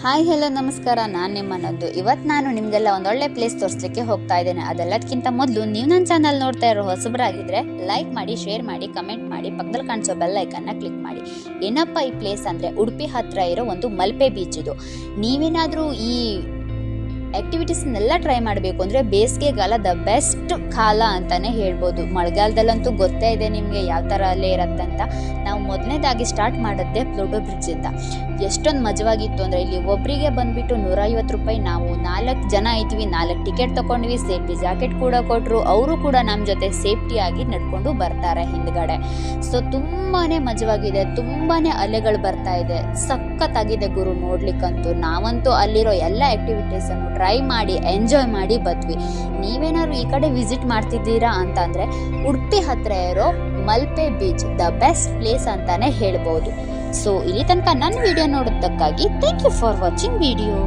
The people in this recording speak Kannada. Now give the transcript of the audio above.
ಹಾಯ್ ಹಲೋ ನಮಸ್ಕಾರ, ನಾನು ನಿಮ್ಮ ನಂದು. ಇವತ್ತು ನಾನು ನಿಮಗೆಲ್ಲ ಒಂದೊಳ್ಳೆ ಪ್ಲೇಸ್ ತೋರಿಸ್ಲಿಕ್ಕೆ ಹೋಗ್ತಾ ಇದ್ದೇನೆ. ಅದೆಲ್ಲದಕ್ಕಿಂತ ಮೊದಲು ನೀವು ನನ್ನ ಚಾನಲ್ ನೋಡ್ತಾ ಇರೋ ಹೊಸಬರಾಗಿದ್ದರೆ ಲೈಕ್ ಮಾಡಿ, ಶೇರ್ ಮಾಡಿ, ಕಮೆಂಟ್ ಮಾಡಿ, ಪಕ್ಕದಲ್ಲಿ ಕಾಣಿಸೋ ಬೆಲ್ ಐಕನ್ನ ಕ್ಲಿಕ್ ಮಾಡಿ. ಏನಪ್ಪ ಈ ಪ್ಲೇಸ್ ಅಂದರೆ ಉಡುಪಿ ಹತ್ತಿರ ಇರೋ ಒಂದು ಮಲ್ಪೆ ಬೀಚ್ ಇದು. ನೀವೇನಾದರೂ ಈ ಆ್ಯಕ್ಟಿವಿಟೀಸ್ನೆಲ್ಲ ಟ್ರೈ ಮಾಡಬೇಕು ಅಂದರೆ ಬೇಸಿಗೆಗಾಲ ದ ಬೆಸ್ಟ್ ಕಾಲ ಅಂತಲೇ ಹೇಳ್ಬೋದು. ಮಳೆಗಾಲದಲ್ಲಂತೂ ಗೊತ್ತೇ ಇದೆ ನಿಮಗೆ ಯಾವ ಥರ ಅಲ್ಲೇ ಇರತ್ತಂತ. ನಾವು ಮೊದಲನೇದಾಗಿ ಸ್ಟಾರ್ಟ್ ಮಾಡಿದ್ದೆ ಪ್ಲೂಟೋ ಬ್ರಿಡ್ಜಿಂದ. ಎಷ್ಟೊಂದು ಮಜವಾಗಿತ್ತು ಅಂದರೆ ಇಲ್ಲಿ ಒಬ್ಬರಿಗೆ ಬಂದುಬಿಟ್ಟು 150 ರೂಪಾಯಿ. ನಾವು 4 ಜನ ಇದ್ವಿ, 4 ಟಿಕೆಟ್ ತೊಗೊಂಡ್ವಿ, ಸೇಫ್ಟಿ ಜಾಕೆಟ್ ಕೂಡ ಕೊಟ್ಟರು. ಅವರು ಕೂಡ ನಮ್ಮ ಜೊತೆ ಸೇಫ್ಟಿಯಾಗಿ ನಡ್ಕೊಂಡು ಬರ್ತಾರೆ ಹಿಂದ್ಗಡೆ. ಸೊ ತುಂಬಾ ಮಜವಾಗಿದೆ, ತುಂಬಾ ಅಲೆಗಳು ಬರ್ತಾ ಇದೆ, ಸಖತ್ತಾಗಿದೆ ಗುರು ನೋಡ್ಲಿಕ್ಕಂತೂ. ನಾವಂತೂ ಅಲ್ಲಿರೋ ಎಲ್ಲ ಆ್ಯಕ್ಟಿವಿಟೀಸನ್ನು ಟ್ರೈ ಮಾಡಿ ಎಂಜಾಯ್ ಮಾಡಿ ಬಂದ್ವಿ. ನೀವೇನಾದ್ರು ಈ ಕಡೆ ವಿಸಿಟ್ ಮಾಡ್ತಿದ್ದೀರಾ ಅಂತ ಅಂದರೆ ಉಡುಪಿ ಹತ್ತಿರ ಇರೋ Malpe beach the best place ಅಂತಾನೆ ಹೇಳ್ಬೋದು. ಸೊ ಇಲ್ಲಿ ತನಕ ನನ್ನ ವಿಡಿಯೋ ನೋಡೋದಕ್ಕಾಗಿ thank you for watching video.